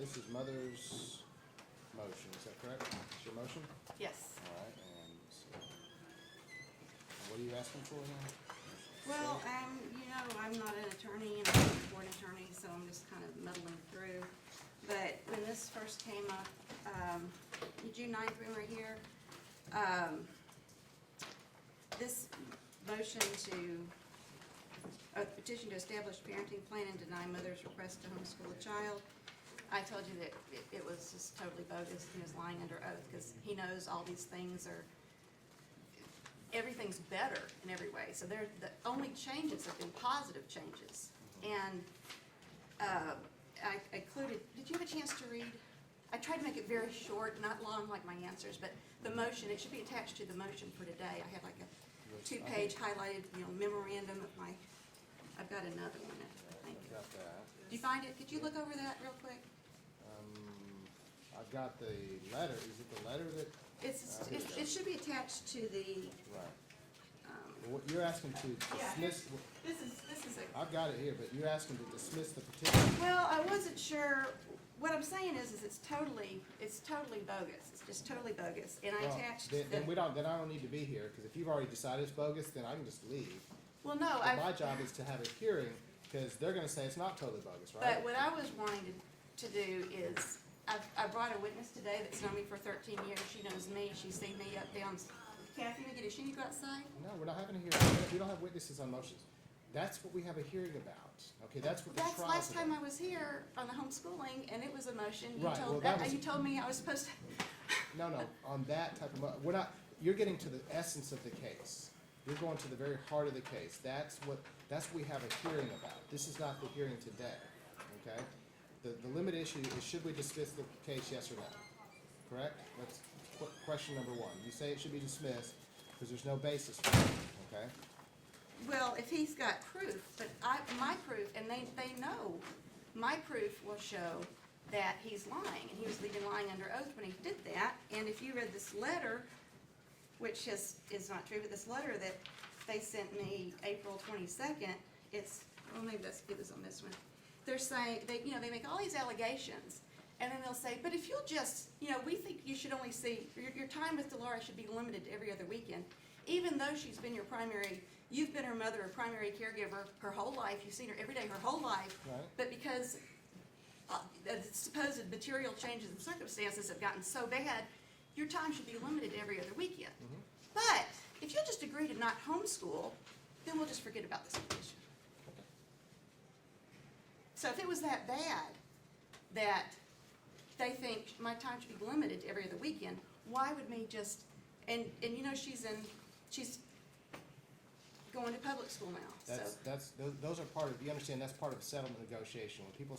this is mother's motion, is that correct? It's your motion? Yes. All right, and so, what are you asking for now? Well, you know, I'm not an attorney, and I'm not a court attorney, so I'm just kind of muddling through. But when this first came up, June 9th, we were here, this motion to, petition to establish parenting plan and deny mother's request to homeschool a child, I told you that it was just totally bogus. He was lying under oath because he knows all these things are, everything's better in every way. So the only changes have been positive changes. And I included, did you have a chance to read? I tried to make it very short, not long like my answers, but the motion, it should be attached to the motion for today. I had like a 2-page highlighted, memorandum of my, I've got another one, I think. I've got that. Did you find it? Could you look over that real quick? I've got the letter, is it the letter that? It should be attached to the, Right. What you're asking to dismiss, this is a, I've got it here, but you're asking to dismiss the petition. well, I wasn't sure, what I'm saying is it's totally bogus. It's just totally bogus. And I Well, attached then I don't need to be here, because if you've already decided it's bogus, then I can just leave. well, no, But my job is to have a hearing, because they're gonna say it's not totally bogus, right? but what I was wanting to do is, I brought a witness today that's known me for 13 years. She knows me. She's seen me up, down. Kathy, does she need to go outside? No, we're not having a hearing. We don't have witnesses on motions. That's what we have a hearing about. Okay, that's what the trial's That's about. last time I was here on the homeschooling, and it was a motion. You Right, well, told, that was- you told me I was supposed to. No, on that type of, we're not, you're getting to the essence of the case. You're going to the very heart of the case. That's what we have a hearing about. This is not the hearing today, okay? The limit issue is, should we dismiss the case, yes or no? Correct? That's question number one. You say it should be dismissed because there's no basis for it, okay? Well, if he's got proof, but my proof, and they know, my proof will show that he's lying, and he was even lying under oath when he did that. And if you read this letter, which is not true, but this letter that they sent me April 22nd, it's, well, maybe let's get this on this one. They're saying, they make all these allegations, and then they'll say, but if you'll just, we think you should only see, your time with Dolores should be limited to every other weekend. Even though she's been your primary, you've been her mother, a primary caregiver her whole life, you've seen her every day her whole life. Right. But because the supposed material changes and circumstances have gotten so bad, your time should be limited to every other weekend. Mm-hmm. But if you'll just agree to not homeschool, then we'll just forget about this petition. So if it was that bad that they think my time should be limited to every other weekend, why would me just, and she's going to public school now, so. Those are part of, you understand, that's part of settlement negotiation. When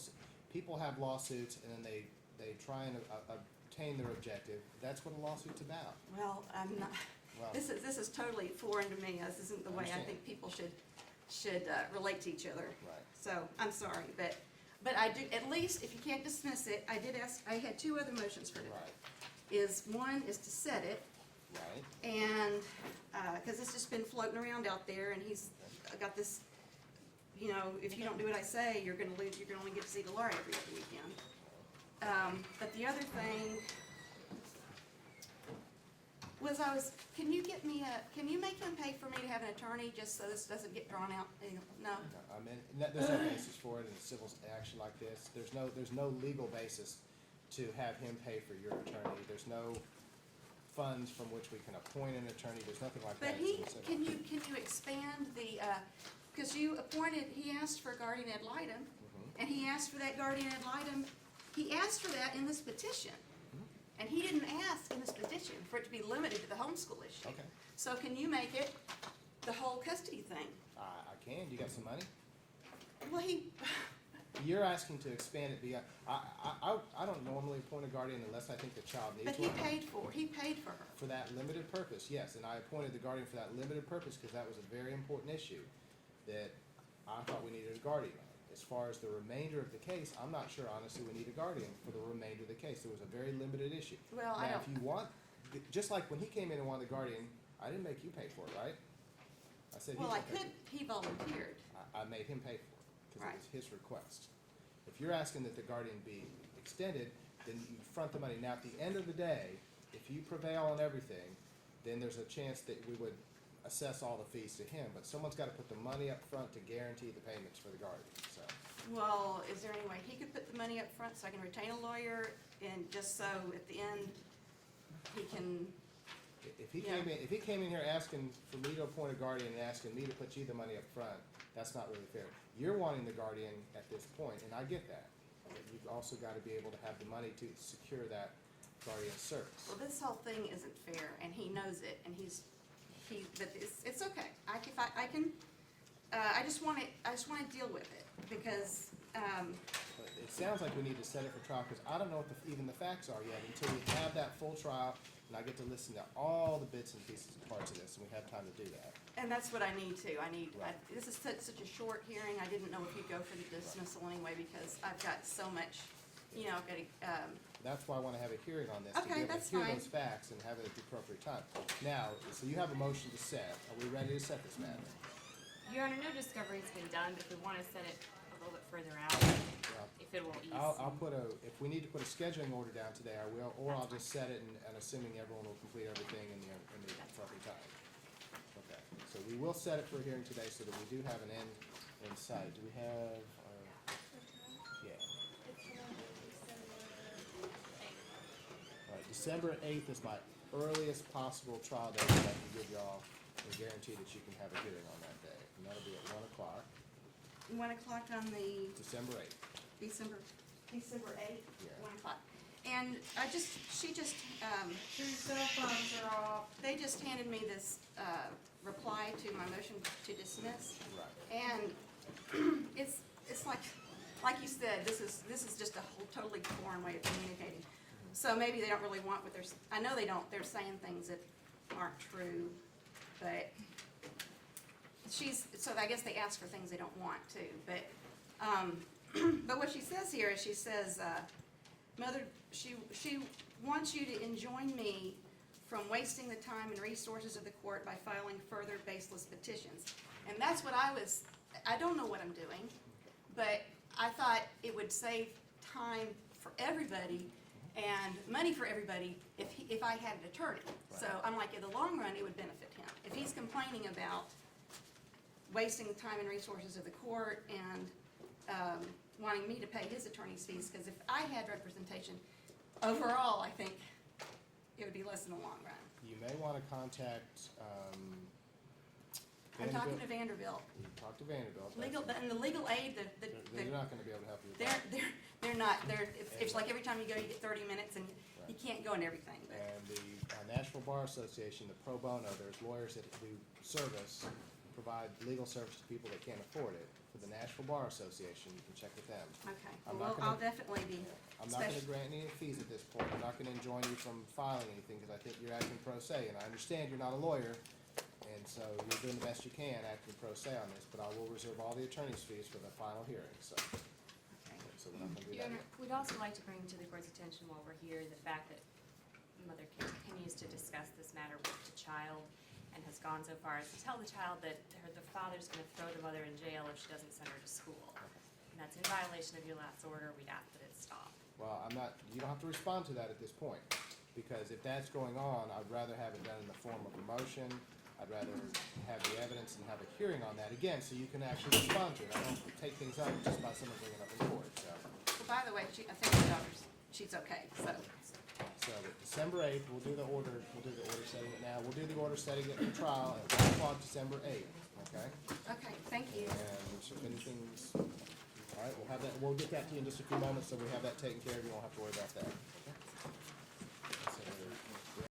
people have lawsuits and then they try and obtain their objective, that's what a lawsuit's about. Well, I'm not, Well, this is totally foreign to me. This isn't the way I understand. think people should relate to each other. Right. So, I'm sorry, but I do, at least, if you can't dismiss it, I did ask, I had 2 other motions for today. Right. One is to set it, Right. and, because it's just been floating around out there, and he's got this, if you don't do what I say, you're gonna lose, you're gonna only get to see Delora every other weekend. But the other thing was can you make him pay for me to have an attorney, just so this doesn't get drawn out? No? I mean, there's no basis for it in a civil action like this. There's no legal basis to have him pay for your attorney. There's no funds from which we can appoint an attorney. There's nothing like that. But can you expand the, because he asked for guardian ad litem, and he asked for that guardian ad litem, he asked for that in this petition. And he didn't ask in this petition for it to be limited to the homeschool issue. Okay. So can you make it the whole custody thing? I can. You got some money? Well, You're asking to expand it beyond. I don't normally appoint a guardian unless I think the child needs but one. he paid for her. For that limited purpose, yes. And I appointed the guardian for that limited purpose because that was a very important issue that I thought we needed a guardian on. As far as the remainder of the case, I'm not sure, honestly, we need a guardian for the remainder of the case. It was a very limited issue. Well, now, if you want, just like when he came in and wanted the guardian, I didn't make you pay for it, right? I said Well, he volunteered. I made him pay for it because Right. it was his request. If you're asking that the guardian be extended, then you front the money. Now, at the end of the day, if you prevail on everything, then there's a chance that we would assess all the fees to him, but someone's gotta put the money up front to guarantee the payments for the guardian, so. Well, is there any way he could put the money up front so I can retain a lawyer and just so at the end he can, If he Yeah. came in here asking for me to appoint a guardian and asking me to put you the money up front, that's not really fair. You're wanting the guardian at this point, and I get that. But you've also gotta be able to have the money to secure that guardian service. well, this whole thing isn't fair and he knows it and but it's okay. I just wanna deal with it because, But it sounds like we need to set it for trial, because I don't know what even the facts are yet until we have that full trial, and I get to listen to all the bits and pieces and parts of this, and we have time to do that. and that's what I need to. Right. This is such a short hearing. I didn't know if you'd go for the dismissal anyway because I've got so much, I've got to, That's why I wanna have a hearing on this, to Okay, be able that's to hear fine. those facts and have it at the appropriate time. Now, so you have a motion to set. Are we ready to set this matter? Your Honor, no discovery's been done, but if we wanna set it a little bit further out, Well, if it will ease. I'll put if we need to put a scheduling order down today, I will, or I'll just set it and assuming everyone will complete everything in the appropriate time. Okay, so we will set it for a hearing today so that we do have an end in sight. Do we have, yeah. All right, December 8th is my earliest possible trial date that I can give y'all and guarantee that you can have a hearing on that day. And that'll be at 1 o'clock, 1 o'clock on the December 8th. December 8th, Yeah. 1 o'clock. And she just, Your cell phones are off. they just handed me this, reply to my motion to dismiss. Right. And it's like you said, this is just a whole totally foreign way of communicating. So maybe they don't really want what I know they don't, they're saying things that aren't true, but so I guess they ask for things they don't want to, but what she says here is she says, Mother, she wants you to enjoin me from wasting the time and resources of the court by filing further baseless petitions. And that's what I don't know what I'm doing, but I thought it would save time for everybody and money for everybody if I had an attorney. So I'm like, in the long run, it would benefit him. If he's complaining about wasting the time and resources of the court and wanting me to pay his attorney's fees, because if I had representation, overall, I think it would be less in the long run. You may want to contact I'm talking to Vanderbilt. Vanderbilt. You talk to Vanderbilt. And the legal aid, They're not going to be able to help you with that. they're not, it's like every time you go, you get 30 minutes and you can't go into everything. But And the National Bar Association, the pro bono, there's lawyers that do service, provide legal service to people that can't afford it. For the National Bar Association, you can check with them. Okay, I'm well, not gonna- I'll definitely be. I'm not going to grant any fees at this point. I'm not going to enjoin you from filing anything because I think you're acting pro se. And I understand you're not a lawyer, and so you're doing the best you can acting pro se on this, but I will reserve all the attorney's fees for the final hearing, so. Okay. So we're not going to do Your that Honor, yet. we'd also like to bring to the court's attention while we're here the fact that Mother continues to discuss this matter with the child and has gone so far as to tell the child that the father's gonna throw the mother in jail if she doesn't send her to school. And that's in violation of your last order. We'd ask that it stop. Well, you don't have to respond to that at this point, because if that's going on, I'd rather have it done in the form of a motion. I'd rather have the evidence and have a hearing on that again, so you can actually respond to it. I don't take things up just by someone bringing it up in court, so. Well, by the way, I think the she's okay, so. So December 8th, we'll do the order setting it now. We'll do the order setting it for trial at 1 o'clock December 8th, okay? Okay, thank you. And so if anything's, all right, we'll get that to you in just a few moments, so we have that taken care of. You won't have to worry about that.